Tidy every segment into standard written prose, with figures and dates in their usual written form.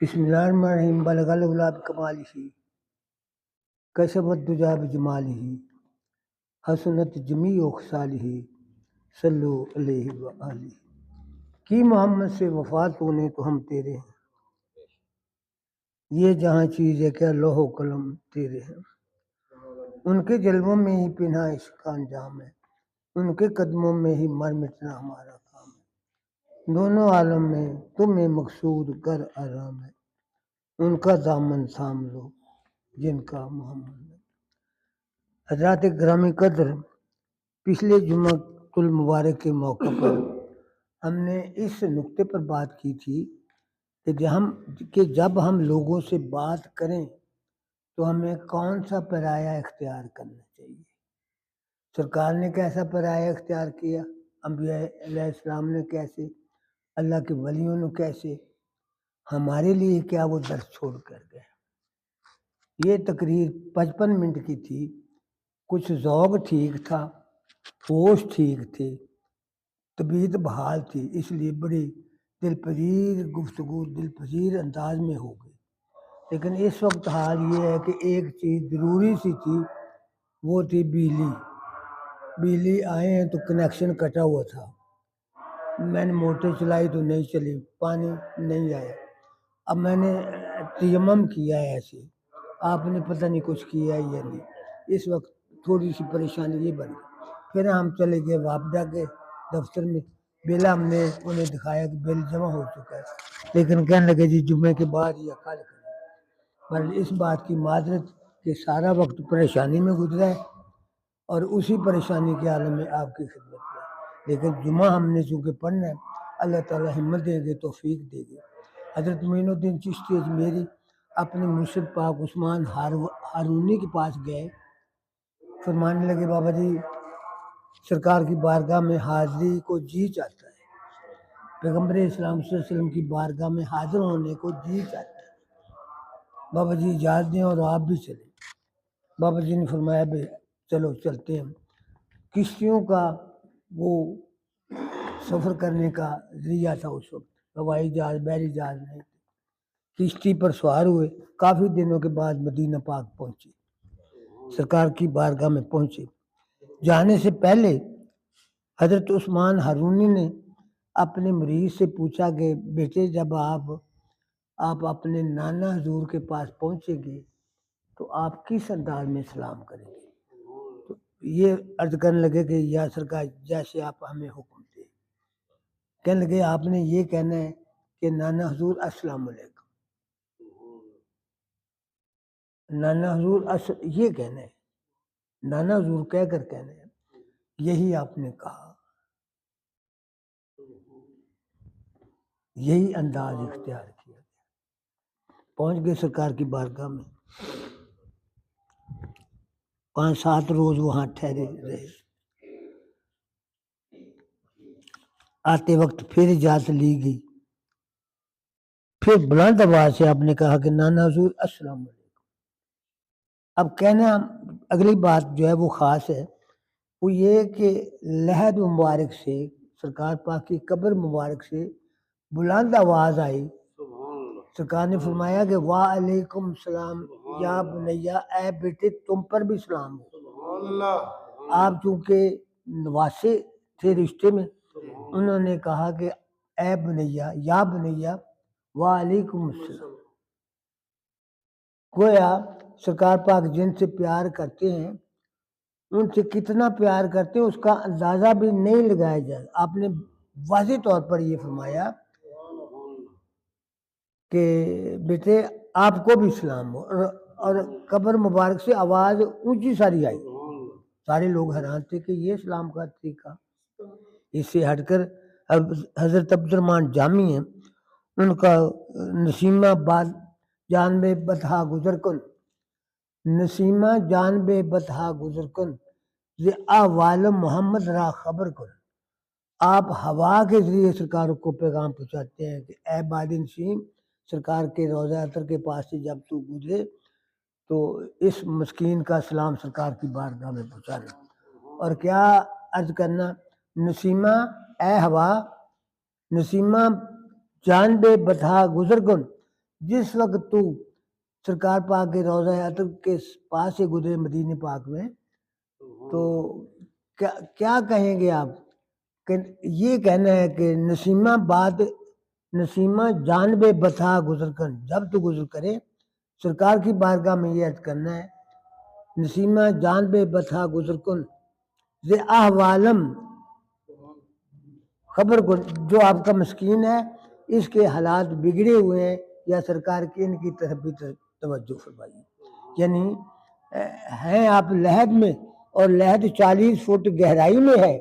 بسم اللہ الرحمن الرحیم بلغ العلا بکمالہ کشف الدجی بجمالہ حسنت جمیع خصالہ صلو علیہ وآلہ کی محمد سے وفات ہونے تو ہم تیرے ہیں، یہ جہاں چیز ہے کہ لوح و قلم تیرے ہیں، ان کے جلووں میں ہی پنہا عشق کا انجام ہے، ان کے قدموں میں ہی مر مٹنا ہمارا کام ہے، دونوں عالم میں تمہیں مقصود کر آرام ہے، ان کا دامن تھام لو جن کا محمد ہے۔ حضرات گرامی قدر، پچھلے جمعہ المبارک کے موقع پر ہم نے اس نقطے پر بات کی تھی کہ جب ہم لوگوں سے بات کریں تو ہمیں کون سا پرایا اختیار کرنا چاہیے۔ سرکار نے کیسا پرایا اختیار کیا، انبیاء علیہ السلام نے کیسے، اللہ کے ولیوں نے کیسے، ہمارے لیے کیا وہ درس چھوڑ کر گئے۔ یہ تقریر 55 منٹ کی تھی، کچھ ذوق ٹھیک تھا، ہوش ٹھیک تھے، طبیعت بحال تھی، اس لیے بڑی دل پذیر گفتگو دل پذیر انداز میں ہو گئی۔ لیکن اس وقت حال یہ ہے کہ ایک چیز ضروری سی تھی، وہ تھی بجلی آئے ہیں تو کنیکشن کٹا ہوا تھا، میں نے موٹر چلائی تو نہیں چلی، پانی نہیں آیا۔ اب میں نے تیمم کیا ہے، ایسے آپ نے پتہ نہیں کچھ کیا ہے یا نہیں، اس وقت تھوڑی سی پریشانی یہ بن گئی۔ پھر ہم چلے گئے وابڈا کے دفتر میں، بل ہم نے انہیں دکھایا کہ بل جمع ہو چکا ہے، لیکن کہنے لگے جی جمعے کے بعد یا کل کریں۔ پر اس بات کی معذرت کہ سارا وقت پریشانی میں گزرا ہے اور اسی پریشانی کے عالم میں آپ کی خدمت میں، لیکن جمعہ ہم نے چونکہ پڑھنا ہے، اللہ تعالیٰ ہمت دے گے، توفیق دے گے۔ حضرت معین الدین چشتی اجمیری اپنے مرشد پاک عثمان ہارونی کے پاس گئے، فرمانے لگے بابا جی سرکار کی بارگاہ میں حاضری کو جی چاہتا ہے، پیغمبر اسلام صلی اللہ علیہ وسلم کی بارگاہ میں حاضر ہونے کو جی چاہتا ہے، بابا جی اجازت دیں اور آپ بھی چلیں۔ بابا جی نے فرمایا بھائی چلو چلتے ہیں۔ کشتیوں کا وہ سفر کرنے کا ذریعہ تھا اس وقت، ہوائی جہاز بحری جہاز نہیں تھے، کشتی پر سوار ہوئے، کافی دنوں کے بعد مدینہ پاک پہنچے، سرکار کی بارگاہ میں پہنچے۔ جانے سے پہلے حضرت عثمان ہارونی نے اپنے مریض سے پوچھا کہ بیٹے جب آپ اپنے نانا حضور کے پاس پہنچیں گے تو آپ کس انداز میں سلام کریں گے؟ تو یہ عرض کرنے لگے کہ یا سرکار جیسے آپ ہمیں حکم دیں۔ کہنے لگے آپ نے یہ کہنا ہے کہ نانا حضور السلام علیکم، نانا حضور یہ کہنا ہے، نانا حضور کہہ کر کہنا ہے، یہی آپ نے کہا، یہی انداز اختیار کیا گیا۔ پہنچ گئے سرکار کی بارگاہ میں، 5-7 روز وہاں ٹھہرے رہے، آتے وقت پھر اجازت لی گئی، پھر بلند آواز سے آپ نے کہا کہ نانا حضور السلام علیکم۔ اب کہنا اگلی بات جو ہے وہ خاص ہے، وہ یہ کہ لحد مبارک سے سرکار پاک کی قبر مبارک سے بلند آواز آئی، سرکار نے فرمایا کہ وعلیکم السلام یا بنیا، اے بیٹے تم پر بھی سلام ہو۔ آپ چونکہ نواسے تھے رشتے میں، انہوں نے کہا کہ اے بنیا یا بنیا وعلیکم السلام۔ گویا سرکار پاک جن سے پیار کرتے ہیں، ان سے کتنا پیار کرتے ہیں اس کا اندازہ بھی نہیں لگایا جائے۔ آپ نے واضح طور پر یہ فرمایا کہ بیٹے آپ کو بھی سلام ہو، اور قبر مبارک سے آواز اونچی ساری آئی، سارے لوگ حیران تھے کہ یہ سلام کا طریقہ۔ اس سے ہٹ کر حضرت عبد الرحمن جامی ہیں، ان کا نسیمہ جانب بطحا گزر کن، نسیمہ جانب بطحا گزر کن ز احوال محمد را خبر کن۔ آپ ہوا کے ذریعے سرکار کو پیغام پہنچاتے ہیں کہ اے باد نسیم، سرکار کے روضہ اطہر کے پاس سے جب تو گزرے تو اس مسکین کا سلام سرکار کی بارگاہ میں پہنچانا، اور کیا عرض کرنا، نسیمہ اے ہوا، نسیمہ جانب بطحا گزر کن جس وقت تو سرکار پاک کے روضہ عطر کے پاس سے گزرے مدینہ پاک میں تو کیا کہیں گے آپ؟ کہ یہ کہنا ہے کہ نسیمہ جانب بتا گزر کر جب تو گزر کرے، سرکار کی بارگاہ میں یہ عرض کرنا ہے، نسیمہ جانب بتا گزر کن ز احوالم خبر کو، جو آپ کا مسکین ہے اس کے حالات بگڑے ہوئے ہیں، یا سرکار کی ان کی طرف بھی توجہ فرمائیے. یعنی ہیں آپ لحد میں، اور لحد 40 فٹ گہرائی میں ہے،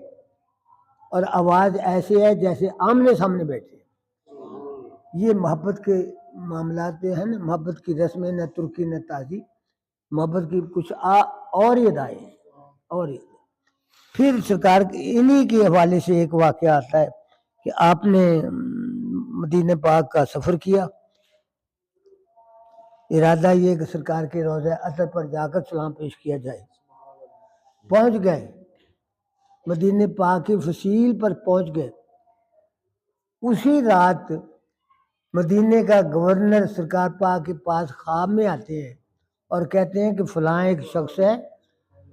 اور آواز ایسے ہے جیسے آمنے سامنے بیٹھے. یہ محبت کے معاملات ہیں نا، محبت کی رسمیں، نہ ترکی نہ تازی، محبت کی کچھ اور ہی ادائیں ہیں، اور ہی. پھر سرکار انہی کے حوالے سے ایک واقعہ آتا ہے کہ آپ نے مدینہ پاک کا سفر کیا، ارادہ یہ کہ سرکار کے روضہ عطر پر جا کر سلام پیش کیا جائے. پہنچ گئے مدینہ پاک کی فصیل پر پہنچ گئے. اسی رات مدینہ کا گورنر سرکار پاک کے پاس خواب میں آتے ہیں اور کہتے ہیں کہ فلاں ایک شخص ہے،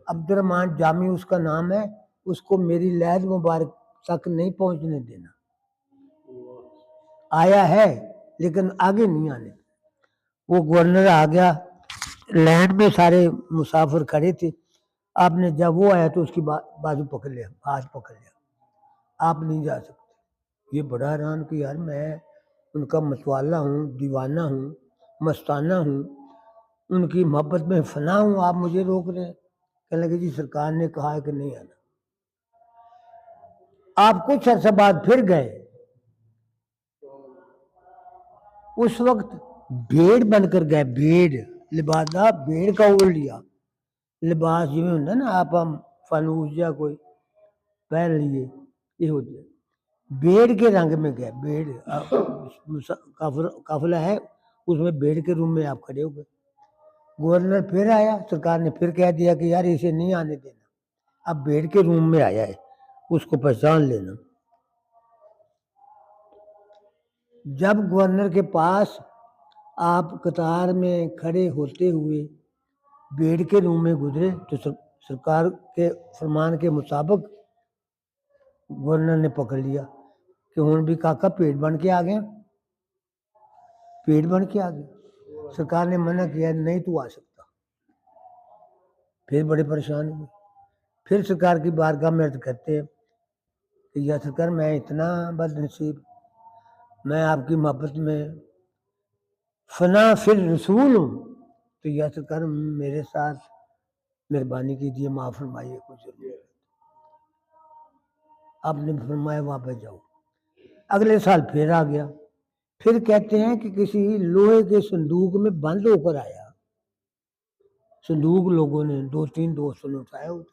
عبد الرحمن جامی اس کا نام ہے، اس کو میری لحد مبارک تک نہیں پہنچنے دینا. آیا ہے لیکن آگے نہیں آنے. وہ گورنر آ گیا، لینڈ میں سارے مسافر کھڑے تھے. آپ نے جب وہ آیا تو اس کی بازو پکڑ لیا، ہاتھ پکڑ لیا، آپ نہیں جا سکتے. یہ بڑا حیران کہ یار میں ان کا متوالا ہوں، دیوانہ ہوں، مستانہ ہوں، ان کی محبت میں فنا ہوں، آپ مجھے روک رہے ہیں. کہنے لگے جی سرکار نے کہا ہے کہ نہیں آنا. آپ کچھ عرصہ بعد پھر گئے. اس وقت بھیڑ بن کر گئے، بھیڑ لبادہ بھیڑ کا اوڑھ لیا لباس جو ہوتا ہے نا، آپ ہم فانوس یا کوئی پہن لیے، یہ ہوتا ہے. بھیڑ کے رنگ میں گئے، بھیڑ قافلہ ہے اس میں، بھیڑ کے روم میں آپ کھڑے ہو گئے. گورنر پھر آیا، سرکار نے پھر کہہ دیا کہ یار اسے نہیں آنے دینا، اب بھیڑ کے روم میں آیا ہے، اس کو پہچان لینا. جب گورنر کے پاس آپ قطار میں کھڑے ہوتے ہوئے بھیڑ کے روم میں گزرے تو سرکار کے فرمان کے مطابق گورنر نے پکڑ لیا کہ ہوں بھی کاکا پیٹ بن کے آ گیا، پیٹ بن کے آ گیا. سرکار نے منع کیا نہیں تو آ سکتا. پھر بڑے پریشان ہوئے. پھر سرکار کی بارگاہ میں عرض کرتے ہیں کہ یا سرکار میں اتنا بد نصیب، میں آپ کی محبت میں فنا فی الرسول ہوں، تو یا سرکار میرے ساتھ مہربانی کیجیے، معاف فرمائیے، کچھ ضرورت. آپ نے فرمایا واپس جاؤ. اگلے سال پھر آ گیا. پھر کہتے ہیں کہ کسی لوہے کے صندوق میں بند ہو کر آیا. صندوق لوگوں نے 2-3 دوستوں نے اٹھایا ہوتا.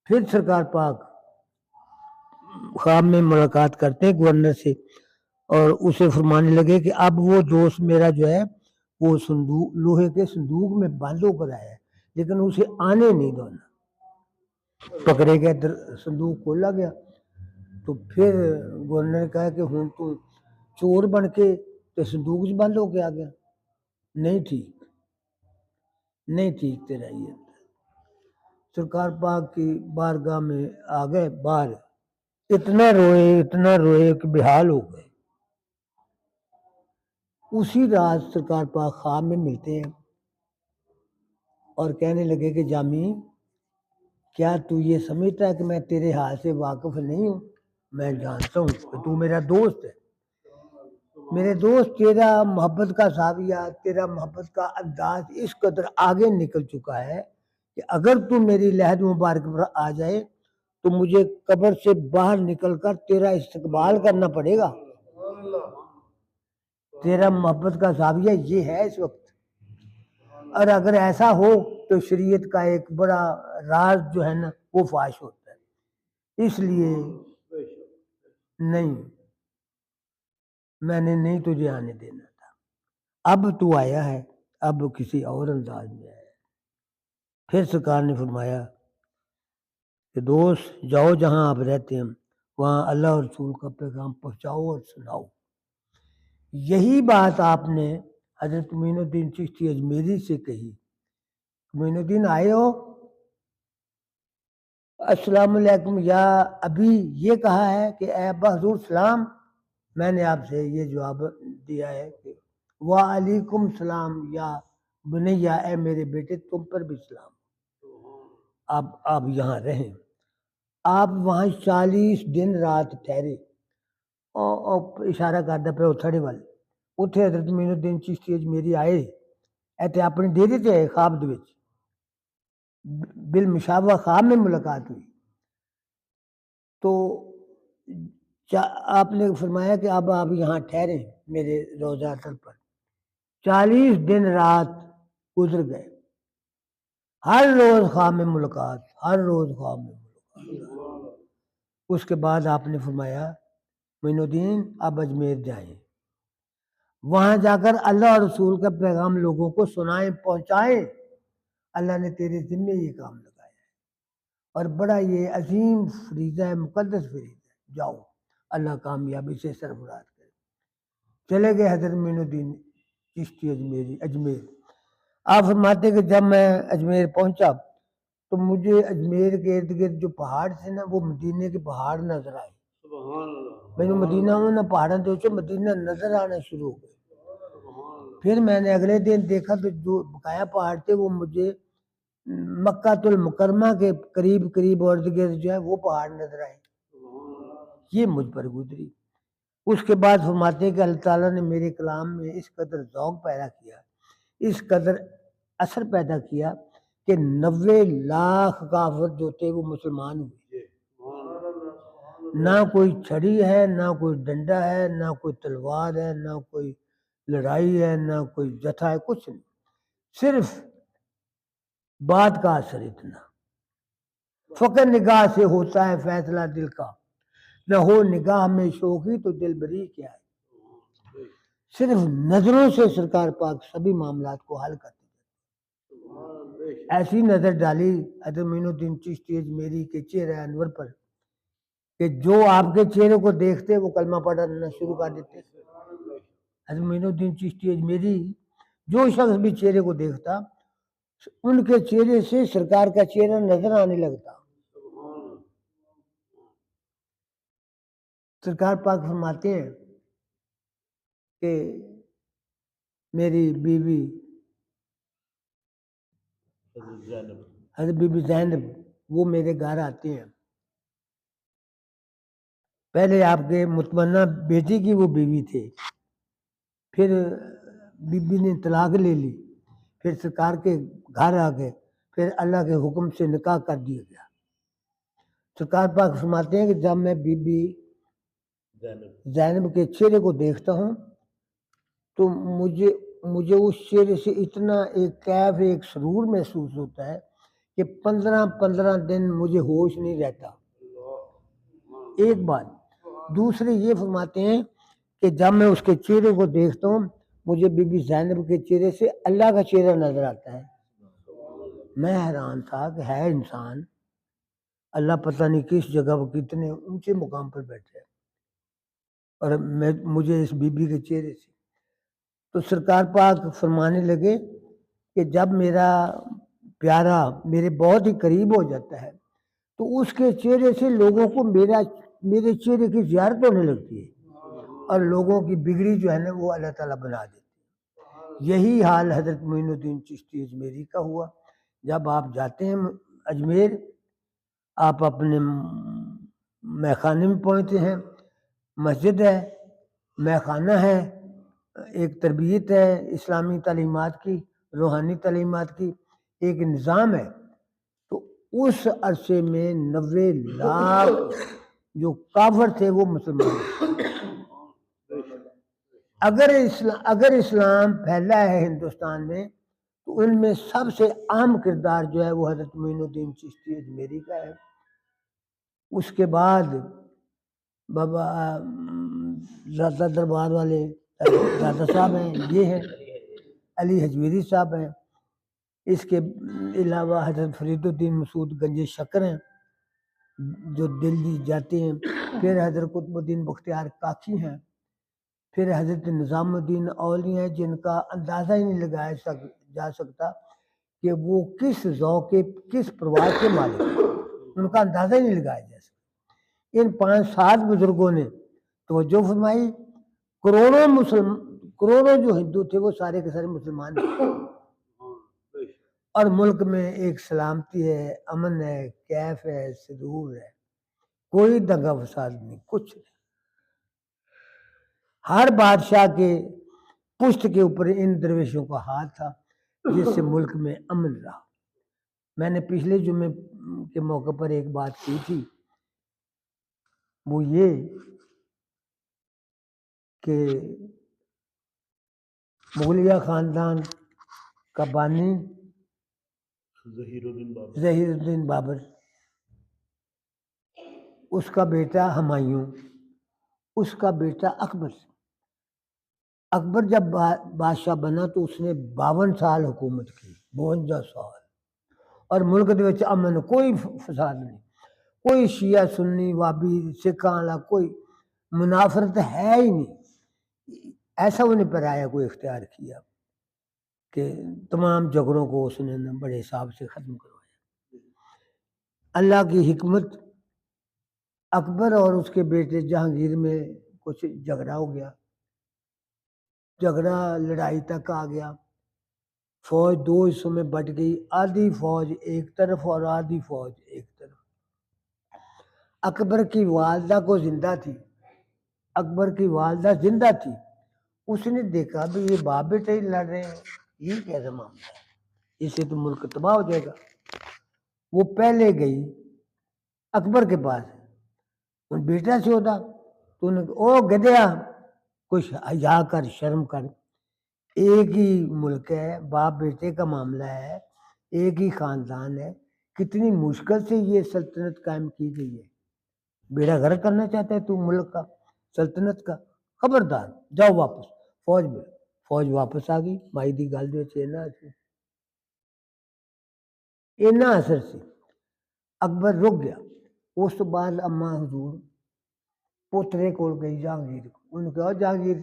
پھر سرکار پاک خواب میں ملاقات کرتے ہیں گورنر سے اور اسے فرمانے لگے کہ اب وہ دوست میرا جو ہے وہ صندوق لوہے کے صندوق میں بند ہو کر آیا ہے، لیکن اسے آنے نہیں دینا. پکڑے گئے، صندوق کھولا گیا. تو پھر گورنر نے کہا کہ ہوں تو چور بن کے تو صندوق سے بند ہو کے آ گیا. نہیں ٹھیک، نہیں ٹھیک تیرا یہ. سرکار پاک کی بارگاہ میں آ گئے باہر، اتنا روئے کہ بحال ہو گئے. اسی رات سرکار پاک خواب میں ملتے ہیں اور کہنے لگے کہ جامی کیا تو یہ سمجھتا ہے کہ میں تیرے حال سے واقف نہیں ہوں؟ میں جانتا ہوں کہ تو میرا دوست ہے. میرے دوست، تیرا محبت کا زاویہ، تیرا محبت کا انداز اس قدر آگے نکل چکا ہے کہ اگر تو میری لحد مبارک پر آ جائے تو مجھے قبر سے باہر نکل کر تیرا استقبال کرنا پڑے گا. تیرا محبت کا زاویہ یہ ہے اس وقت. اور اگر ایسا ہو تو شریعت کا ایک بڑا راز جو ہے نا وہ فاش ہوتا ہے. اس لیے نہیں، میں نے نہیں تجھے آنے دینا تھا. اب تو آیا ہے، اب کسی اور انداز میں آیا. پھر سرکار نے فرمایا کہ دوست جاؤ، جہاں آپ رہتے ہیں وہاں اللہ اور رسول کا پیغام پہنچاؤ اور سناؤ. یہی بات آپ نے حضرت معین الدین چشتی اجمیری سے کہی، معین الدین آئے ہو؟ السلام علیکم، یا ابھی یہ کہا ہے کہ اے ابا حضور سلام، میں نے آپ سے یہ جواب دیا ہے کہ وعلیکم السلام یا بنیا، اے میرے بیٹے تم پر بھی سلام، آپ یہاں رہیں۔ آپ وہاں 40 دن رات ٹھہرے، اور اشارہ کرتا پہ اتھڑے والے اتنے حضرت معین الدین چشتی اجمیری آئے، ایتھے اپنی ڈیری تے خواب دے وچ بالمشابہ خواب میں ملاقات ہوئی، تو آپ نے فرمایا کہ اب آپ یہاں ٹھہریں میرے روضہ اثر پر۔ 40 دن رات گزر گئے، ہر روز خواب میں ملاقات، ہر روز خواب میں ملاقات۔ اس کے بعد آپ نے فرمایا معین الدین اب اجمیر جائیں، وہاں جا کر اللہ اور رسول کا پیغام لوگوں کو سنائیں، پہنچائیں، اللہ نے تیرے ذمے یہ کام لگایا ہے، اور بڑا یہ عظیم فریضہ ہے، مقدس فریضہ ہے، جاؤ، اللہ کامیابی سے سرفراز کرے۔ چلے گئے حضرت معین الدین چشتی اجمیر۔ آپ فرماتے کہ جب میں اجمیر پہنچا تو مجھے اجمیر کے ارد گرد جو پہاڑ تھے نا، وہ مدینے کے پہاڑ نظر آئے۔ میں نے مدینہ ہوں نا، پہاڑوں سے مدینہ نظر آنا شروع ہو گئے۔ پھر میں نے اگلے دن دیکھا تو جو بقایا پہاڑ تھے وہ مجھے مکہ المکرمہ کے قریب قریب ارد گرد جو ہے وہ پہاڑ نظر آئے، یہ مجھ پر گزری۔ اس کے بعد فرماتے ہیں کہ اللہ تعالیٰ نے میرے کلام میں اس قدر ذوق پیدا کیا، اس قدر اثر پیدا کیا کہ 90 لاکھ کافر جو تھے وہ مسلمان ہوئے۔ نہ کوئی چھڑی ہے، نہ کوئی ڈنڈا ہے، نہ کوئی تلوار ہے، نہ کوئی لڑائی ہے، نہ کوئی جتھا ہے، کچھ نہیں، صرف بات کا اثر اتنا۔ فقط نگاہ سے ہوتا ہے فیصلہ دل کا، نہ ہو نگاہ میں شوقی تو دل بری کیا ہے۔ صرف نظروں سے سرکار پاک سبھی معاملات کو حل کرتے ہیں۔ ایسی نظر ڈالی حضرت معین الدین چشتی اجمیری کے چہرہ انور پر کہ جو آپ کے چہرے کو دیکھتے وہ کلمہ پڑھنا شروع کر دیتے۔ حضرت معین الدین چشتی اجمیری جو شخص بھی چہرے کو دیکھتا ان کے چہرے سے سرکار کا چہرہ نظر آنے لگتا۔ سرکار پاک فرماتے ہیں کہ میری بیوی حضرت بی بی زینب وہ میرے گھر آتے ہیں، پہلے آپ کے متمنہ بیٹی کی وہ بیوی تھے، پھر بی بی نے طلاق لے لی، پھر سرکار کے گھر آ گئے، پھر اللہ کے حکم سے نکاح کر دیا گیا۔ سرکار پاک فرماتے ہیں کہ جب میں بی بی زینب کے چہرے کو دیکھتا ہوں تو مجھے اس چہرے سے اتنا ایک کیف، ایک سرور محسوس ہوتا ہے کہ 15 دن مجھے ہوش نہیں رہتا۔ ایک بات دوسرے یہ فرماتے ہیں کہ جب میں اس کے چہرے کو دیکھتا ہوں مجھے بی بی زینب کے چہرے سے اللہ کا چہرہ نظر آتا ہے۔ میں حیران تھا کہ ہے انسان، اللہ پتہ نہیں کس جگہ وہ کتنے اونچے مقام پر بیٹھے، اور مجھے اس بی بی کے چہرے سے، تو سرکار پاک فرمانے لگے کہ جب میرا پیارا میرے بہت ہی قریب ہو جاتا ہے تو اس کے چہرے سے لوگوں کو میرے چہرے کی زیارت ہونے لگتی ہے، اور لوگوں کی بگڑی جو ہے نا وہ اللہ تعالیٰ بنا دیتی ہے۔ یہی حال حضرت معین الدین چشتی اجمیری کا ہوا۔ جب آپ جاتے ہیں اجمیر، آپ اپنے میخانے میں پہنچتے ہیں، مسجد ہے، میخانہ ہے، ایک تربیت ہے اسلامی تعلیمات کی، روحانی تعلیمات کی، ایک نظام ہے، تو اس عرصے میں 90 لاکھ جو کافر تھے وہ مسلمان۔ اگر اسلام پھیلا ہے ہندوستان میں تو ان میں سب سے اہم کردار جو ہے وہ حضرت معین الدین چشتی اجمیری کا ہے۔ اس کے بعد بابا زیادہ دربار والے دادا صاحب ہیں، یہ ہیں علی حجویری صاحب ہیں، اس کے علاوہ حضرت فرید الدین مسعود گنج شکر ہیں جو دلی جاتے ہیں، پھر حضرت قطب الدین بختیار کاکی ہیں، پھر حضرت نظام الدین اولی ہیں جن کا اندازہ ہی نہیں لگایا جا سکتا کہ وہ کس ذوق کے کس پرواز کے مالک ہیں، ان کا اندازہ ہی نہیں لگایا جا سکتا۔ ان 5-7 بزرگوں نے توجہ فرمائی، کروڑوں جو ہندو تھے وہ سارے کے سارے مسلمان تھے، اور ملک میں ایک سلامتی ہے، امن ہے، کیف ہے، سرور ہے، کوئی دنگا فساد نہیں، کچھ نہیں۔ ہر بادشاہ کے پشت کے اوپر ان درویشوں کا ہاتھ تھا، جس سے ملک میں امن رہا۔ میں نے پچھلے جمعے کے موقع پر ایک بات کی تھی، وہ یہ کہ مغلیہ خاندان کا بانی ظہیر الدین بابر، اس کا بیٹا ہمایوں، اس کا بیٹا اکبر۔ اکبر جب بادشاہ بنا تو اس نے 52 سال حکومت کی، 52 سال، اور ملک دے وچ امن، کوئی فساد نہیں، کوئی شیعہ سنی وابی سکھاں والا کوئی منافرت ہے ہی نہیں۔ ایسا وہ نہیں پرایا کوئی اختیار کیا کہ تمام جھگڑوں کو اس نے بڑے حساب سے ختم کروایا۔ اللہ کی حکمت، اکبر اور اس کے بیٹے جہانگیر میں کچھ جھگڑا ہو گیا، جھگڑا لڑائی تک آ گیا، فوج 2 حصوں میں بٹ گئی، آدھی فوج ایک طرف اور آدھی فوج ایک طرف۔ اکبر کی والدہ کو زندہ تھی، اکبر کی والدہ زندہ تھی، اس نے دیکھا بھی یہ باپ بیٹے ہی لڑ رہے ہیں، یہ کیسا معاملہ ہے، اس سے تو ملک تباہ ہو جائے گا۔ وہ پہلے گئی اکبر کے پاس، ان بیٹا سے ہوتا تو انہوں نے او گدیا کچھ حیا کر، شرم کر، ایک ہی ملک ہے، باپ بیٹے کا معاملہ ہے، ایک ہی خاندان ہے، کتنی مشکل سے یہ سلطنت قائم کی گئی ہے، بیڑا غرق کرنا چاہتا ہے تو ملک کا، سلطنت کا، خبردار جاؤ واپس۔ فوج واپس آ گئی، مائی دی گل دے اینا اثر سی، اکبر رک گیا۔ اس تو بعد اما حضور پوترے کو گئی جہانگیر کو، انہوں نے کہا جہانگیر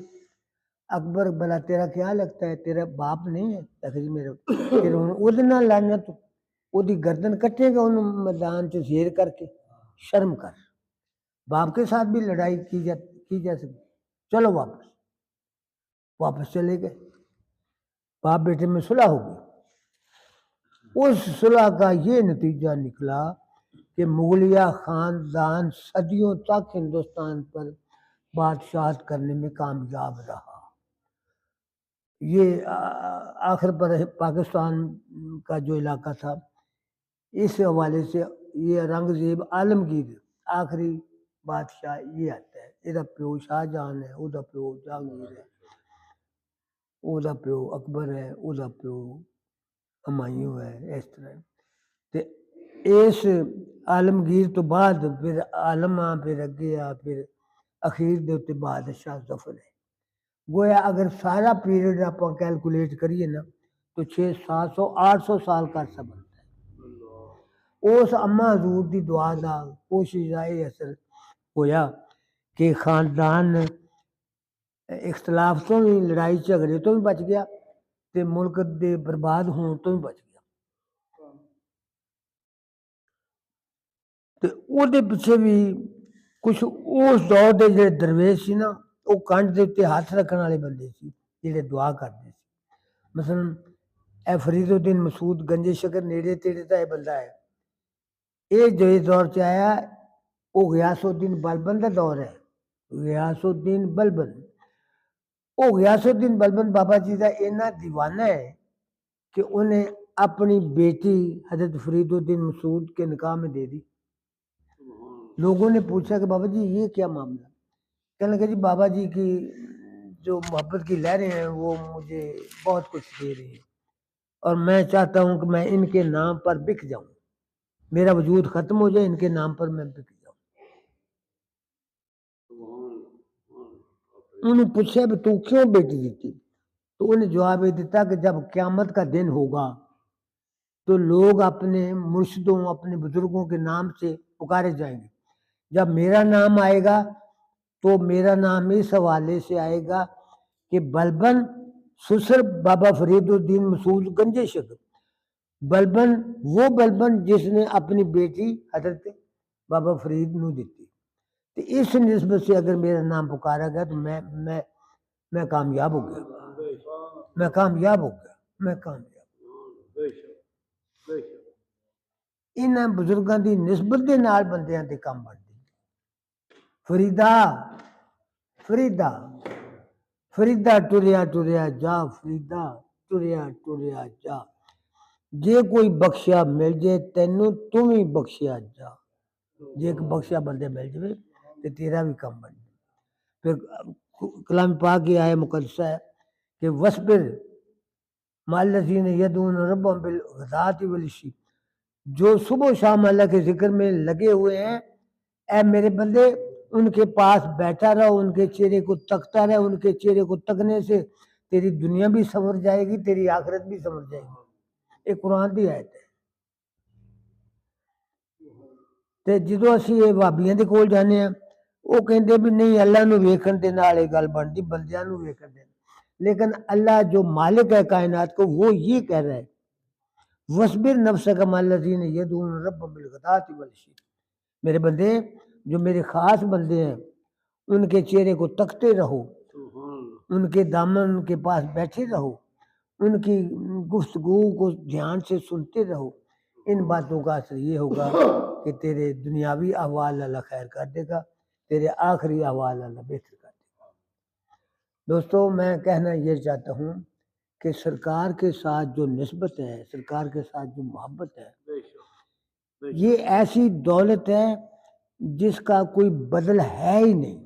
اکبر بلا تیرا کیا لگتا ہے، تیرا باپ نہیں ہے؟ جی میرا، پھر وہ لڑنا تو وہ گردن کٹے گا انہوں میدان سے زیر کر کے، شرم کر، باپ کے ساتھ بھی لڑائی کی جا سکتی، چلو واپس چلے گئے، باپ بیٹے میں صلح ہو گئی۔ اس صلح کا یہ نتیجہ نکلا کہ مغلیہ خاندان صدیوں تک ہندوستان پر بادشاہت کرنے میں کامیاب رہا۔ یہ آخر پر پاکستان کا جو علاقہ تھا، اس حوالے سے یہ اورنگزیب عالمگیر آخری بادشاہ یہ آتا ہے، یہ پیو شاہ جہان ہے، وہ پیو جہانگیر ہے، وہ پیو اکبر ہے، وہ پیو ہمایوں ہے، اس طرح۔ تے اس عالمگیر تو بعد پھر عالم آ، پھر اگے آ، پھر اخیر دے تے بادشاہ ظفر ہے۔ گویا اگر سارا پیریڈ آپ کیلکولیٹ کریے نا تو 600-700-800 سال کا عرصہ بنتا ہے۔ اس اما حضور دی دعا دا کوشش دا یہ اثر ہویا کہ خاندان اختلاف تو بھی، لڑائی جھگڑے تو بھی بچ گیا، تے ملک دے برباد ہون تو بھی بچ گیا۔ تے او دے پیچھے بھی کچھ اس دور دے جڑے درویش سی نا، وہ کنڈ دے اتنے ہاتھ رکھنے والے بندے سی جڑے دعا کرتے سی۔ مثلاً اے فرید الدین مسعود گنجے شکر نیڑے تیڑے دا یہ بندہ ہے، یہ جو اس دور سے آیا وہ غیاث الدین بلبن کا دور ہے، غیاث الدین بلبن، وہ غیاث الدین بلبن بابا جی کا اینا دیوانہ ہے کہ انہیں اپنی بیٹی حضرت فرید الدین مسعود کے نکاح میں دے دی۔ لوگوں نے پوچھا کہ بابا جی یہ کیا معاملہ، کہنے لگے جی بابا جی کی جو محبت کی لہریں ہیں وہ مجھے بہت کچھ دے رہی ہیں، اور میں چاہتا ہوں کہ میں ان کے نام پر بک جاؤں، میرا وجود ختم ہو جائے، ان کے نام پر میں بک جاؤں۔ انہوں نے پوچھا بھی تو کیوں بیٹی دیتی، تو انہیں جواب یہ دیتا کہ جب قیامت کا دن ہوگا تو لوگ اپنے مرشدوں، اپنے بزرگوں کے نام سے پکارے جائیں گے، جب میرا نام آئے گا تو میرا نام اس حوالے سے آئے گا کہ بلبن سسر بابا فرید الدین مسعود گنجے شک، بلبن وہ بلبن جس نے اپنی بیٹی حضرت بابا فرید نو دیتی، تو اس نسبت سے اگر میرا نام پکارا گیا تو میں کامیاب ہو گیا، میں کامیاب ہو گیا، میں کامیاب۔ انہاں بزرگاں دی نسبت دے نال بندیاں دے کام بنتے۔ فریدا فریدا فریدا ٹریا ٹریا جا، فریدا ٹریا ٹریا جا، جے کوئی بخشیا مل جائے تینوں تو بھی بخشیا جا، جے ایک بخشیا بندے مل جائے تو تیرا بھی کام بن جائے۔ پھر کلام پاک کی آئے مقدسہ ہے کہ وصبر مع الذین یدعون ربهم بالغداۃ والعشی، جو صبح و شام اللہ کے ذکر میں لگے ہوئے ہیں، اے میرے بندے ان کے پاس بیٹھا رہو، ان کے چہرے کو تکتا رہے، ان کے چہرے کو تکنے سے تیری دنیا بھی سنور جائے گی، تیری آخرت بھی سنور جائے گی۔ یہ قرآن کی آیت ہے۔ تے جدو اسی یہ بھابیاں دے کول جانے ہیں، وہ کہندے بھی نہیں اللہ نو ویکھن دے نال یہ گل بنتی، بندیاں نو ویکھن دے، لیکن اللہ جو مالک ہے کائنات کو وہ یہ کہہ رہا ہے وَاصْبِرْ نَفْسَكَ مَعَ الَّذِينَ يَدْعُونَ رَبَّهُمْ بِالْغَدَاةِ وَالْعَشِيِّ، میرے بندے جو میرے خاص بندے ہیں ان کے چہرے کو تکتے رہو، ان کے دامن کے پاس بیٹھے رہو، ان کی گفتگو کو دھیان سے سنتے رہو۔ ان باتوں کا اثر یہ ہوگا کہ تیرے دنیاوی احوال اللہ خیر کر دے گا، تیرے آخری احوال اللہ بہتر کر دے گا۔ دوستو میں کہنا یہ چاہتا ہوں کہ سرکار کے ساتھ جو نسبت ہے، سرکار کے ساتھ جو محبت ہے، یہ ایسی دولت ہے جس کا کوئی بدل ہے ہی نہیں۔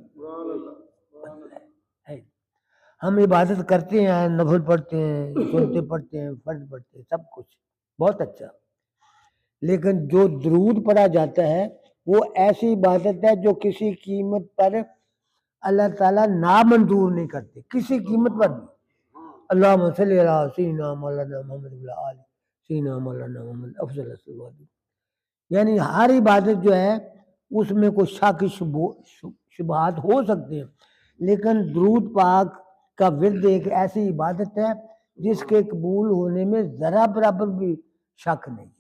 ہم عبادت کرتے ہیں، نفل پڑھتے ہیں، سنتے پڑھتے ہیں، فرض پڑھتے ہیں، سب کچھ بہت اچھا، لیکن جو درود پڑھا جاتا ہے وہ ایسی عبادت ہے جو کسی قیمت پر اللہ تعالیٰ نامنظور نہیں کرتے، کسی قیمت پر بھی۔ اللہم صلی علی سیدنا مولانا محمد وعلی آل سیدنا مولانا محمد افضل الصلوات، یعنی ہر عبادت جو ہے اس میں کوئی شک شبہات ہو سکتے ہیں، لیکن درود پاک کا ورد ایک ایسی عبادت ہے جس کے قبول ہونے میں ذرا برابر بھی شک نہیں۔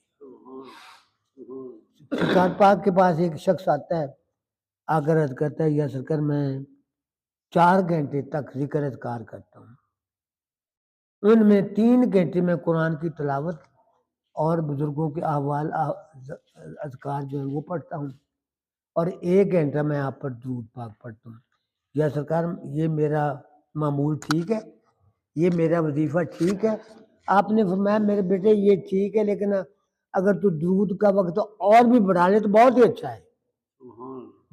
سرکار پاک کے پاس ایک شخص آتا ہے، آ کر عرض کرتا ہے یا سرکار میں 4 گھنٹے تک ذکر اذکار کرتا ہوں، ان میں 3 گھنٹے میں قرآن کی تلاوت اور بزرگوں کے احوال اذکار جو ہیں وہ پڑھتا ہوں، اور 1 گھنٹہ میں آپ پر درود پاک پڑھتا ہوں۔ یا سرکار یہ میرا معمول ٹھیک ہے، یہ میرا وظیفہ ٹھیک ہے؟ آپ نے فرمایا میرے بیٹے یہ ٹھیک ہے، لیکن اگر تو درود کا وقت اور بھی بڑھا لے تو بہت ہی اچھا ہے،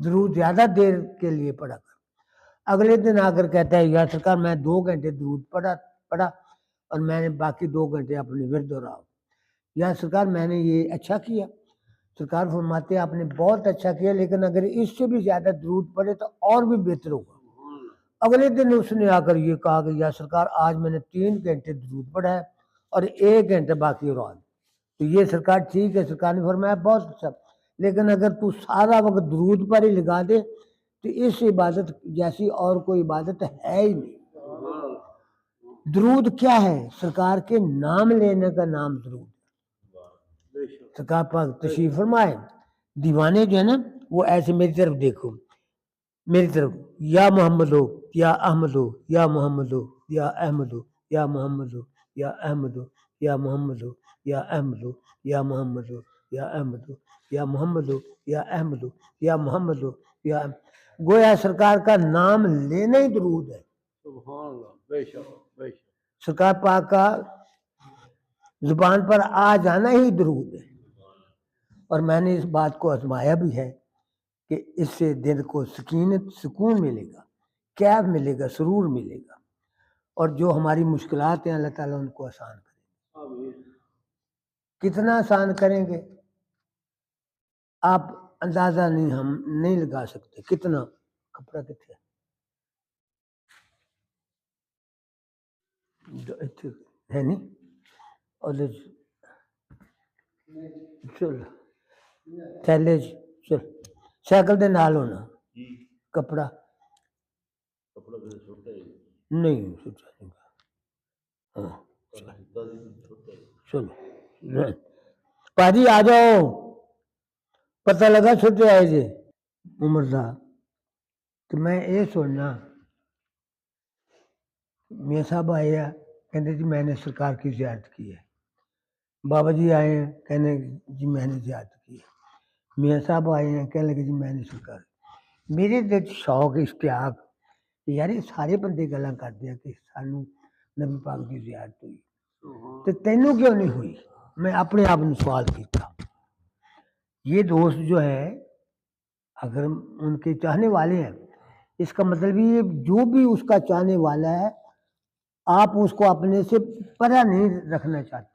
درود زیادہ دیر کے لیے پڑھا کر۔ اگلے دن آ کر کہتا ہے یا سرکار میں 2 گھنٹے درود پڑھا اور میں نے باقی 2 گھنٹے اپنے ورد دہراؤ۔ یا سرکار میں نے یہ اچھا کیا؟ سرکار فرماتے ہیں آپ نے بہت اچھا کیا، لیکن اگر اس سے بھی زیادہ درود پڑھے تو اور بھی بہتر ہوگا۔ اگلے دن اس نے آ کر یہ کہا کہ یا سرکار آج میں نے 3 گھنٹے درود پڑھا ہے اور 1 گھنٹہ باقی اور آج، تو یہ سرکار ٹھیک ہے؟ سرکار نے فرمایا بہت اچھا، لیکن اگر تو سارا وقت درود پر ہی لگا دے تو اس عبادت جیسی اور کوئی عبادت ہے ہی نہیں۔ درود کیا ہے؟ سرکار کے نام لینے کا نام درود۔ سرکار پاک تشریف فرمائے، دیوانے جو ہے نا وہ ایسے میری طرف دیکھو، میری طرف، یا محمد ہو یا احمد ہو، یا محمد ہو یا احمد ہو، یا محمد ہو یا احمد ہو، یا محمد ہو یا احمد ہو، یا محمد ہو یا احمد ہو، یا محمد ہو یا احمد ہو، یا محمد ہو یا گویا سرکار کا نام لینا ہی درود ہے۔ سبحان اللہ، بے شک بے شک، سرکار پاک کا زبان پر آ جانا ہی درود ہے۔ اور میں نے اس بات کو آزمایا بھی ہے کہ اس سے دل کو سکون ملے گا، کیف ملے گا، سرور ملے گا، اور جو ہماری مشکلات ہیں اللہ تعالیٰ ان کو آسان کرے گا۔ کتنا آسان کریں گے آپ اندازہ نہیں، ہم نہیں لگا سکتے کتنا۔ کپڑا کتنے ہے نہیں، اور چل تھیلے چل سائیکل دے نال ہونا کپڑا نہیں سوچا نہیں گا. ہاں چلو پاجی آ جاؤ. پتہ لگا چھوٹے آئے جی عمر صاحب تو میں یہ سننا میاں صاحب آئے ہیں کہتے جی میں نے سرکار کی زیارت کی ہے. بابا جی آئے ہیں کہنے جی میں نے زیارت کی ہے. میاں صاحب آئے ہیں کہنے لگے جی میں نے سرکار. میرے دل شوق اشتیاق یار یہ سارے بندے گلاں کرتے ہیں کہ سانو نبی پاک کی زیارت ہوئی تو تینوں کیوں نہیں ہوئی. میں اپنے آپ نے سوال کیتا. یہ دوست جو ہے اگر ان کے چاہنے والے ہیں اس کا مطلب یہ جو بھی اس کا چاہنے والا ہے آپ اس کو اپنے سے پرا نہیں رکھنا چاہتے.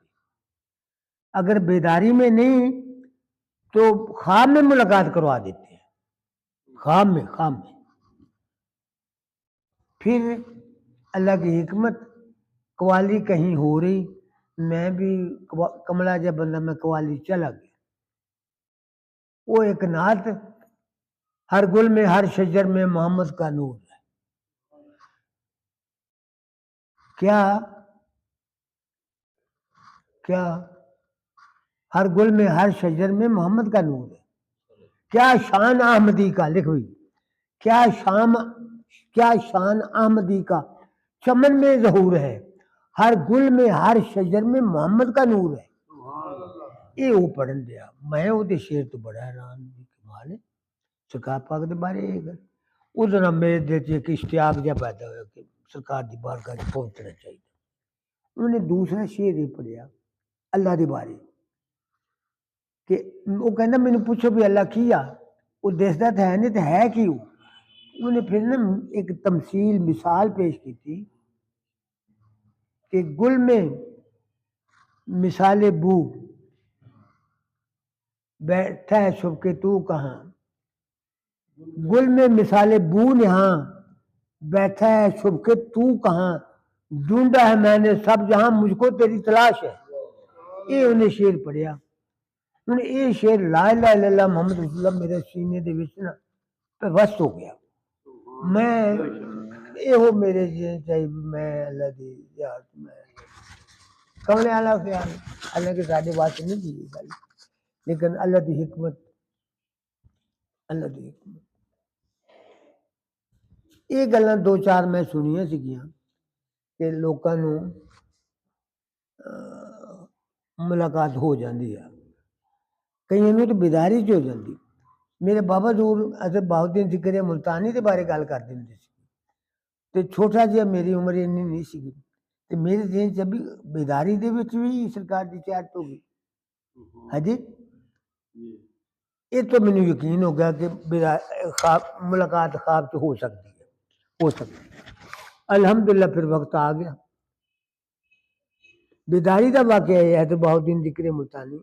اگر بیداری میں نہیں تو خواب میں ملاقات کروا دیتے ہیں. خواب میں پھر اللہ کی حکمت قوالی کہیں ہو رہی میں بھی کملا جب بندہ میں قوالی چلا گیا. وہ ایک نعت ہر گل میں ہر شجر میں محمد کا نور ہے. کیا ہر گل میں ہر شجر میں محمد کا نور ہے. کیا شان احمدی کا لکھ ہوئی کیا شان احمدی کا چمن میں ظہور ہے. ہر گل میں ہر شجر میں محمد کا نور ہے. یہ وہ پڑھن دیا میں وہ شعر تو بڑا حیران کمال ہے. سرکار پاک دے بارے یہ گل اس دن میرے دل ایک اشتیاق جہا پیدا ہوا کہ سرکار دی بارگاہ پہنچنا چاہیے. انہوں نے دوسرا شعر یہ پڑھیا اللہ دی بارے کہ وہ کہنا مینوں پوچھو بھی اللہ کی آ وہ دستا تو ہے نہیں تو ہے کیوں. انہیں پھر نا ایک تمثیل مثال پیش کی تھی کہ گل میں مثال بو بیٹھا ہے چھپ کے تو کہاں. گل میں مثال بو یہاں بیٹھا ہے چھپ کے تو کہاں. ڈھونڈا ہے میں نے سب جہاں مجھ کو تیری تلاش ہے. یہ انہیں شعر پڑھیا. انہیں یہ شعر لا الہ الا اللہ محمد رسول اللہ میرے سینے دے وچ نا وست ہو گیا. میں یہ میرے چاہیے میں اللہ دی یاد میں کملے والا خیال اللہ کے ساڈے واسطے نہیں دی گل لیکن اللہ دی حکمت یہ گلاں دو چار میں سنیاں سیگیاں کہ لوکاں نوں ملاقات ہو جاندی ہے. کئیاں نوں تو بیداری ہو جاندی. میرے بابا دور حضرت بہاؤالدین ذکر ملتانی کے بارے گل کرتے ہوں تو چھوٹا جہا میری عمر اینی نہیں سی تو میرے ذہن چ بھی بیداری دے وچ بھی سرکار دی زیارت ہو گئی. ہاں جی یہ تو مینوں یقین ہو گیا کہ ملاقات خواب سے ہو سکتی ہے. الحمدللہ پھر وقت آ گیا. بیداری کا واقعہ یہ ہے تو بہاؤالدین ذکر ملتانی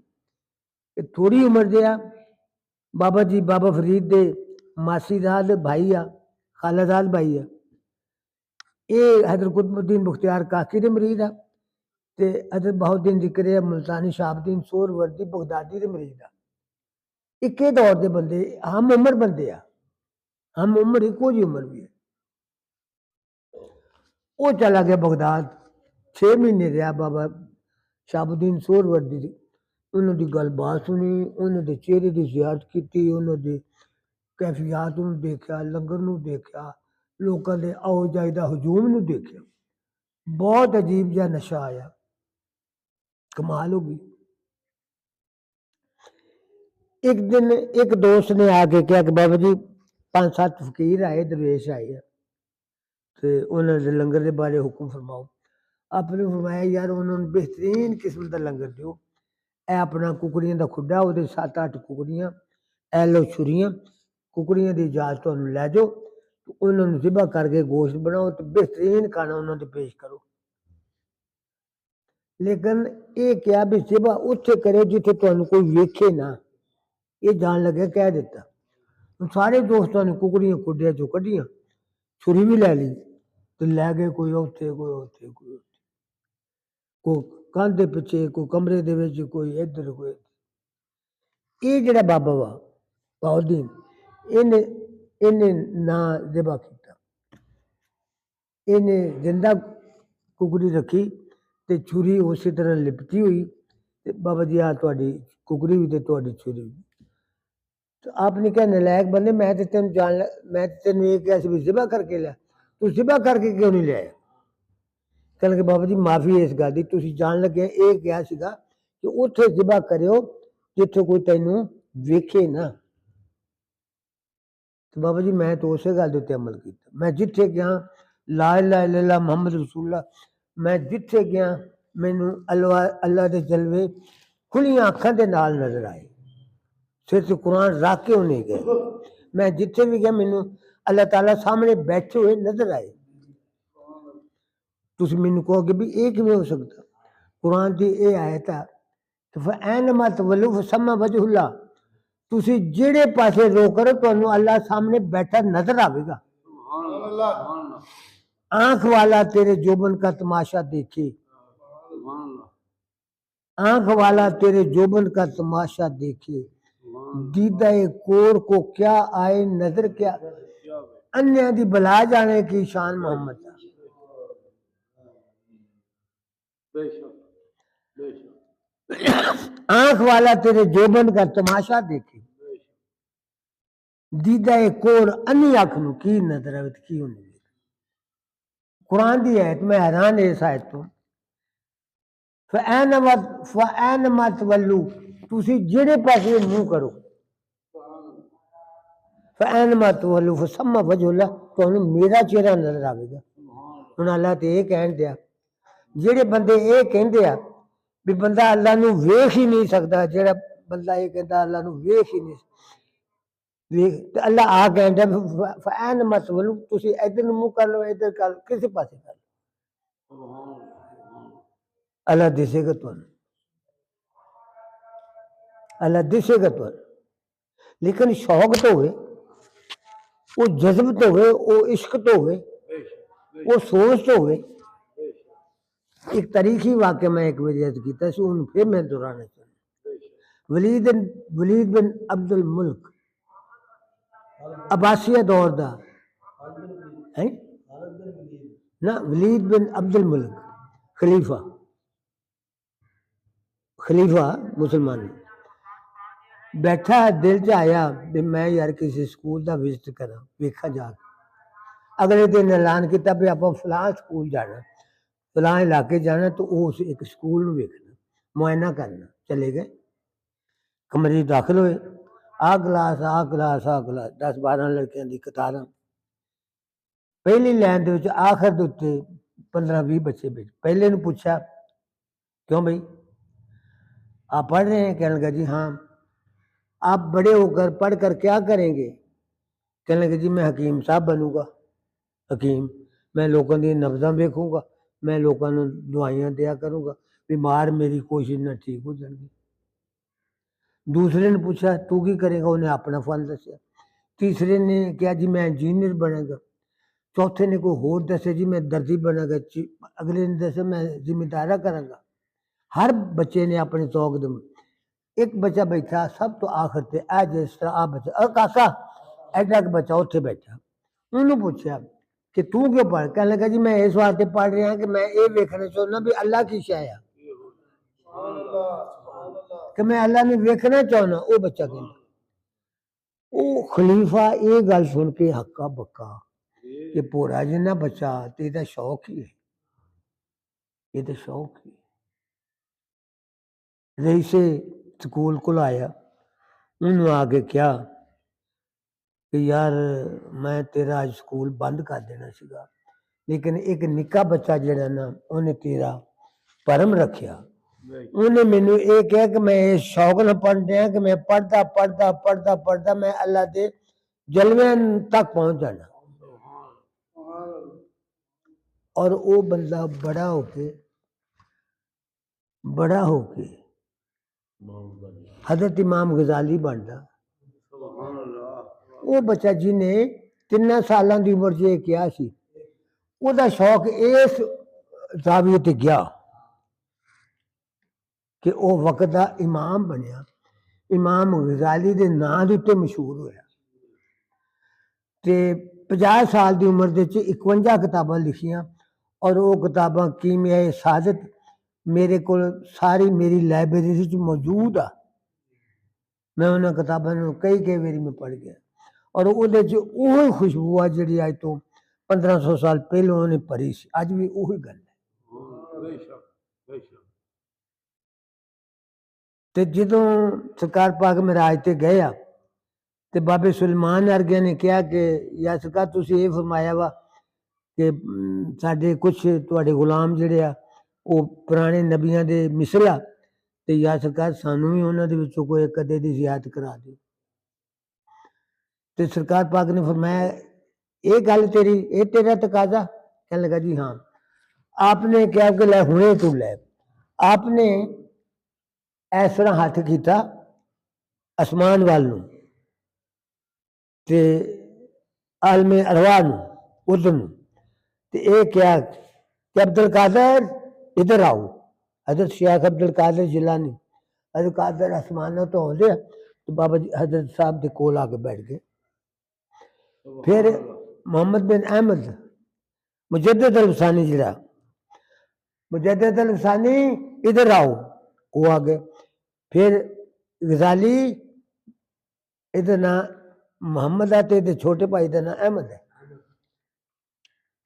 کہ تھوڑی عمر دیا بابا جی بابا فرید دے ماسی دال بھائی آ خالہ دال بھائی آ یہ حضرت قطب الدین بختیار کاکی دے مرید آ تے حضرت بہاؤالدین ذکر ملتانی شہاب الدین سور وردی بغدادی دے مرید آ. اکے دور دے بندے ہم عمر بندے آ ہم عمر ایکو جی عمر بھی ہے. وہ چلا گیا بغداد 6 مہینے رہا بابا شہاب الدین سور وردی دی. انہوں دی گل بات سنی انہوں دے چہرے دی زیارت کی انہوں دے کیفیات نو دیکھا لنگر نو دیکھا لوکاں دے آؤ جائی دا ہجوم نو دیکھا. بہت عجیب جہا نشہ آیا کمال ہو گئی. ایک دن ایک دوست نے آ کے کہا کہ بابا جی 5-7 فقیر آئے درویش آئے تو انہوں نے لنگر دے بارے حکم فرماؤ. آپ نے فرمایا یار انہوں نے بہترین قسم دا لنگر دیو. اے اپنا ککڑیاں دا کھڈا وہ 7-8 ککڑیاں اے لو چھریاں ککڑیاں دی اجازت انہوں لے جاؤ انہوں نے ذبح کر کے گوشت بناؤ تو بہترین کھانا انہوں نے پیش کرو. لیکن یہ کیا بھی ذبح اتنے کرے جتنے تمہیں کوئی ویکھے نہ. یہ جان لگے کہہ دیتا. سارے دوستوں نے ککڑیاں کھڈیا چو کڈیاں چھری بھی لے لی تو لے گئے کوئی اوتھے کوئی اوتھے کوئی کندھ دے پیچھے کوئی کمرے دے وچ کوئی ادھر کوئی یہ جڑا بابا وا بہاؤالدین انہیں نہ ذبح کیتا ਇਹਨੇ ਜਿੰਦਾ ਕੁਕੜੀ ਰੱਖੀ ਤੇ ਛੁਰੀ ਉਸੇ ਤਰ੍ਹਾਂ ਲਿਪਟੀ ਹੋਈ ਤੇ ਬਾਬਾ ਜੀ ਆ ਤੁਹਾਡੀ ਕੁਕੜੀ ਵੀ ਤੇ ਤੁਹਾਡੀ ਛੁਰੀ ਵੀ। تو آپ نے کہا نلائق بندے میں تو تین جان میں تو تین یہ کیا سی بھی ذبح کر کے لیا تو ذبح کر کے کیوں نہیں لیا کہنے کہ بابا جی معافی ہے اس گل دی تسی جان لگے یہ کیا سیگا کہ اتھے ذبح کریو جتھے کوئی تینوں ویکھے نا تو بابا جی میں تو اسی گل دے تے عمل کیتا میں جتھے گیا لا الہ الا اللہ محمد رسول اللہ میں جتھے گیا مینوں اللہ دے جلوے کھلیاں اکھاں دے نال نظر آئے پھر تو قرآن رکھ کے نہیں گئے میں جتھے بھی گیا مینوں اللہ تعالیٰ سامنے بیٹھے ہوئے نظر آئے تسی مینوں کہو کہ بھی یہ کیویں ہو سکتا قرآن دی یہ آیت ہے کہ فَأَيْنَمَا تُوَلُّوا فَثَمَّ وَجْهُ اللَّهِ تسی جڑے پاسے رو کرو تانوں اللہ سامنے بیٹھا نظر آئے گا آنکھ والا تیرے جوبن کا تماشا دیکھے آنکھ والا تیرے جوبن کا تماشا دیکھے دیدہ کور کو کیا آئے نظر کیا انیا دی بلا جانے کی شان محمد ہے آنکھ والا تیرے جوبن کا تماشا دیکھے دیدہ کور انی آنکھ نو کی نظر آئے کی ہونے قرآن دی آیت میں حیران اس آیت تو فَأَيْنَمَا تُوَلُّوا تسی جڑے پاسے منہ کرو فَأَيْنَمَا تُوَلُّوا فَثَمَّ وَجْهُ اللَّهِ تو میرا چہرہ نظر آئے گا ہن اللہ تے یہ کہن دیا جڑے بندے یہ کہندے آ بھی بندہ اللہ نو ویکھ ہی نہیں سکتا جڑا بندہ یہ کہندا اللہ نو ویکھ ہی نہیں تے اللہ آ کہندا فَأَيْنَمَا تُوَلُّوا تسی ادھر منہ کر لو ادھر کر کسے پاسے کر لو اللہ دسے گا تو اللہ دسے گا تو لیکن شوق تو ہوئے وہ جذب تو ہوئے وہ عشق تو ہوئے وہ سوچ تو ہوئے ایک تاریخی واقعہ میں ایک وجہ سے کیتا سی ان پھر میں دہرانا چاہتا ولید بن عبد الملک عباسیہ دور دا نا ولید بن عبد الملک خلیفہ مسلمان بیٹھا دل چ آیا بھی میں یار کسی سکول دا وزٹ کرا ویکھا جا کے اگلے دن اعلان کیتا بھی آپ فلاں سکول جانا فلاں علاقے جانا تو اس ایک سکول نو ویکھنا معائنہ کرنا چلے گئے کمرے داخل ہوئے آ کلاس 10-12 لڑکیاں دی قطاراں پہلی لائن دے وچ آخر دے اوتے 15-20 بچے بیٹھے پہلے نو پوچھا کیوں بھائی آپ پڑھ رہے ہیں کہنے لگا جی ہاں آپ بڑے ہو کر پڑھ کر کیا کریں گے کہنے لگا جی میں حکیم صاحب بنوں گا حکیم میں لوگوں دی نبضاں ویکھوں گا میں لوگوں نو دعائیاں دیا کروں گا بیمار میری کوشش نہ ٹھیک ہو جان گی دوسرے نے پوچھا تو کی کرے گا انہیں اپنا فن دسیا تیسرے نے کہا جی میں انجینئر بنے گا چوتھے نے کوئی ہور دسے جی میں دردی بنے گا اگلے نے دسے میں ذمہ دارہ کروں گا ہر بچے نے اپنے ذوق دے ایک بچہ بیٹھا سب تو آخر تے اے جس طرح آ بچہ کاکا ایڈا ایک بچہ اتنے بیٹھا انہوں پوچھا کہ تو کیوں پڑھ کہنے لگا جی میں اس واسطے پڑھ رہا کہ میں یہ ویکھنا چاہنا بھی اللہ کی شے ہے کہ میں اللہ نے ویکھنا چاہنا وہ بچہ کہنا وہ خلیفہ یہ گل سن کے ہکا بکا کہ پورا جنہ بچہ تو یہ شوق ہی ہے یہ تو شوق ہی رئیس سکول کو آیا انہوں آ کے کیا کہ یار میں تیرا آج سکول بند کر دینا سیگا لیکن ایک نکا بچہ جڑا نا انہیں تیرا پرم رکھیا انہیں مینو یہ کہا کہ میں اس شوق نہ پڑھ رہا کہ میں پڑھتا میں اللہ دے جلوے تک پہنچ جانا اور وہ بندہ بڑا ہو کے حضرت امام غزالی بنتا وہ بچہ جنہیں 3 سالاں دی عمر یہ کیا سی وہ دا شوق اس زاویے تے گیا کہ وہ وقت دا امام بنیا امام غزالی دے نام دے تے مشہور ہویا تے 50 سال کی عمر دے 51 کتاباں لکھیاں اور وہ کتاباں کیمیائے سعادت میرے کو ساری میری لائبریری موجود آ. میں انہوں کتابوں کئی واری میں پڑھ گیا اور وہ خوشبو آ جڑی اج تو 1500 سال پہلوں انہیں پڑھی سی اج بھی وہی گل ہے. تے جدوں سرکار پاک معراج تے گئے تے بابے سلیمان ارگے نے کہا کہ یا سرکار تسی یہ فرمایا وا کہ ساڈے کچھ تواڈے غلام جڑے وہ پرانے نبیاں دے مثل تے یا سرکار سانوں بھی انہاں دے وچوں کوئی ایک ادے دی زیارت کرا دیو. تے سرکار پاک نے فرمایا یہ گل تیری یہ تیرا تقاضا؟ کہنے لگا جی ہاں. آپ نے کیا کہ لے ہونے تو لے. آپ نے اس طرح ہاتھ کیتا آسمان والوں تے عالم ارواح نو ادھر نو تے اے کیا کہ عبد القادر ادھر آؤ. حضرت شیخ عبد القادر جیلانی حضرت قادر آسمانوں تو آدھے تو بابا جی حضرت صاحب دے کول آ کے بیٹھ گئے. پھر محمد بن احمد مجدد الفسانی جڑا مجدد الفسانی ادھر آؤ وہ آ گئے. پھر غزالی ادھر نا محمد آتے ادھر چھوٹے بھائی کا نام احمد ہے.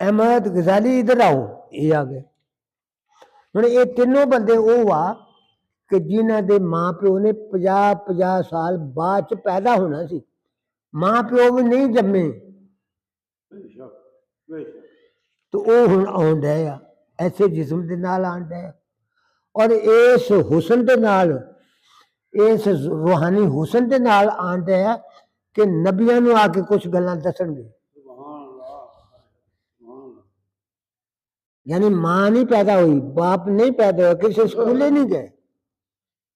احمد غزالی ادھر آؤ یہ آ گئے. ہوں یہ تینوں بندے وہ وا کہ جنہ دے ماں پیو نے 50 سال بعد چ پیدا ہونا سی. ماں پیو بھی نہیں جمے تو وہ ہوں آن ڈے ایسے جسم دے نال آن ڈے اور اس حسن دے نال اس روحانی حسن دے نال آن ڈے کہ نبیاں نو آ کے کچھ گلاں دسن گے. یعنی ماں نہیں پیدا ہوئی باپ نہیں پیدا ہوا کسی سکولے نہیں گئے.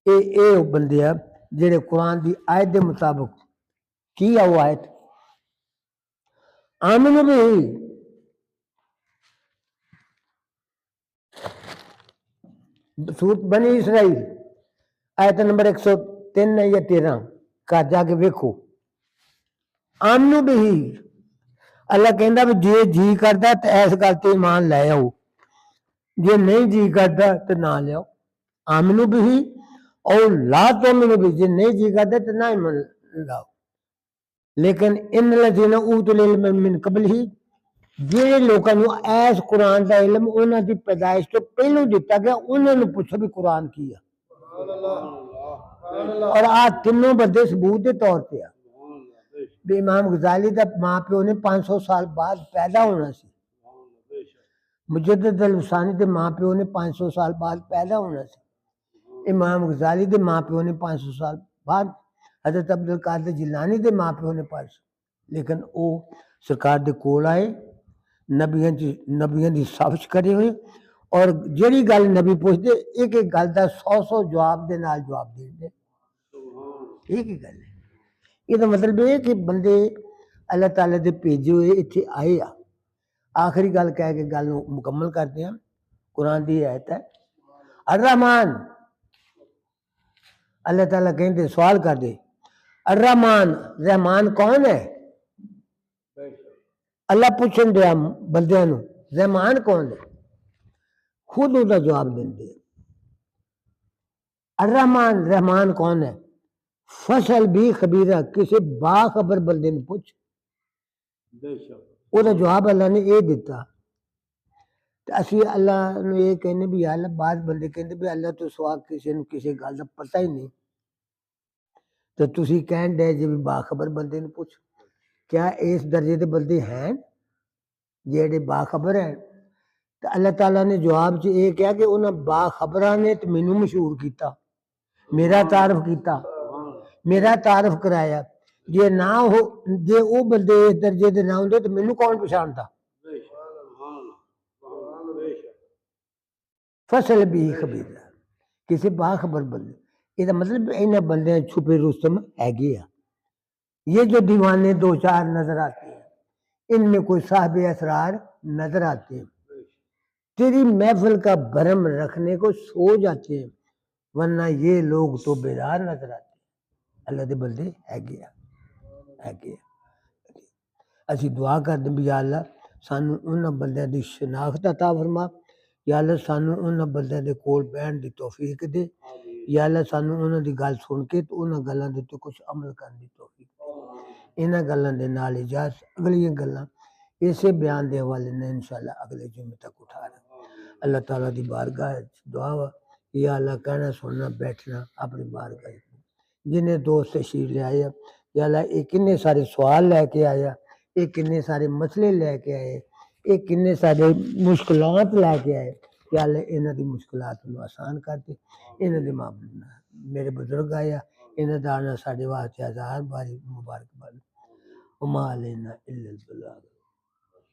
اے بندے جڑے قرآن دی آیت دے مطابق کی ہے وہ آیت آمن بھی سورت بنی اسرائیل آیت نمبر 103 یا 13 کا جا کے ویکھو. آمنو بھی اللہ کہندا بھی جے جی کردا تے اس گل تے ایمان لے آؤ جے نہیں جی کردا تے نہ لیاؤ. آمنو بھی اور لا تؤمنو بھی جے نہیں جی کردا تے نہ ایمان لاؤ. لیکن ان الذین اوتوا العلم من قبل ہی جہے لوگوں ایس قرآن دا علم انہوں دی پیدائش تو پہلو دیتا گیا انہوں نے پوچھو بھی قرآن کی ہے. اور آج تینوں بندے ثبوت دے طور پہ بھی امام غزالی دا ماں پیو نے 500 سال بعد پیدا ہونا سی. مجدد الفسانی دے ماں پیو نے 500 سال بعد پیدا ہونا سی. امام غزالی دے ماں پیو نے 500 سال بعد حضرت عبد القادر جیلانی دے ماں پیو نے 500 لیکن وہ سرکار دے کول آئے نبیاں دی صف کرے ہوئے اور جڑی گل نبی پوچھتے ایک ایک گل دا 100 جواب دے نال جواب دے دے. ایک ہی گل ہے. یہ تو مطلب یہ کہ بندے اللہ تعالیٰ دے بھیجے ہوئے اتنے آئے آ. آخری گل کہہ کے گل مکمل کرتے ہیں. قرآن دی آیت ہے الرحمن اللہ تعالیٰ کہتے سوال کر دے الرحمن رحمان کون ہے؟ اللہ پوچھن دیا بندیاں نو رحمان کون ہے؟ خود اس کا جواب دیں دے الرحمن رحمان کون ہے؟ فصل بھی خبیرہ کسی باخبر بندے نے پوچھ وہ جواب اللہ نے یہ دیتا. اسی اللہ نے یہ کہنے بھی اللہ بعض بندے کہتے بھی اللہ تو سوا کسی نے کسی گل کا پتہ ہی نہیں تو تسی کہن ڈے جی باخبر بندے نے پوچھ. کیا اس درجے دے بندے ہیں جیڑے باخبر ہیں؟ تو اللہ تعالیٰ نے جواب چ یہ کیا کہ انہاں باخبراں نے تو مینوں مشہور کیتا میرا تعارف کیتا میرا تعارف کرایا. جے نہ ہو جے وہ بندے اس درجے دے نہ ہوندے تو مینوں کون پچھانتا؟ فصل بھی خبیر کسی باخبر بندے. یہ مطلب انہیں بندے چھپے رستم ہے گیا. یہ جو دیوانے دو چار نظر آتے ہیں ان میں کوئی صاحب اسرار نظر آتے ہیں. تیری محفل کا بھرم رکھنے کو سو جاتے ہیں ورنہ یہ لوگ تو بیدار نظر آتے ہیں. اللہ دے بندے ہے گیا ہے گیا. اسی دعا کردے بھی یا اللہ سانوں انہاں بندیاں دی شناخت عطا فرما، یا اللہ سانوں انہاں بندیاں دے کول بہن دی توفیق دے، یا اللہ سانوں انہاں دی گل سن کے تو انہاں گلاں دے تے کچھ عمل کرن دی توفیق دے۔ انہاں گلاں دے نال اجازت اگلیاں گلاں اسے بیان دے حوالے نے انشاءاللہ اگلے جمعے تک اٹھا رہے۔ اللہ تعالیٰ دی بارگاہ وچ دعا وا یا اللہ کہنا سننا بیٹھنا اپنی بارگاہ وچ۔ جنہیں دوست تشریف لے آیا یا اللہ یہ کنے سارے سوال لے کے آیا، یہ کنے سارے مسئلے لے کے آئے، یہ کنے سارے مشکلات لے کے آئے، یا اللہ انہاں دی مشکلات نو آسان کر دے۔ انہاں دے میرے بزرگ آیا انہاں دا آنا ساڈے واسطے ہزار باری مبارک باد۔ وما علینا الا البلاغ۔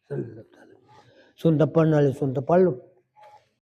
صلی اللہ تعالی سنتا پڑھنے والے سنتا پڑھ لو۔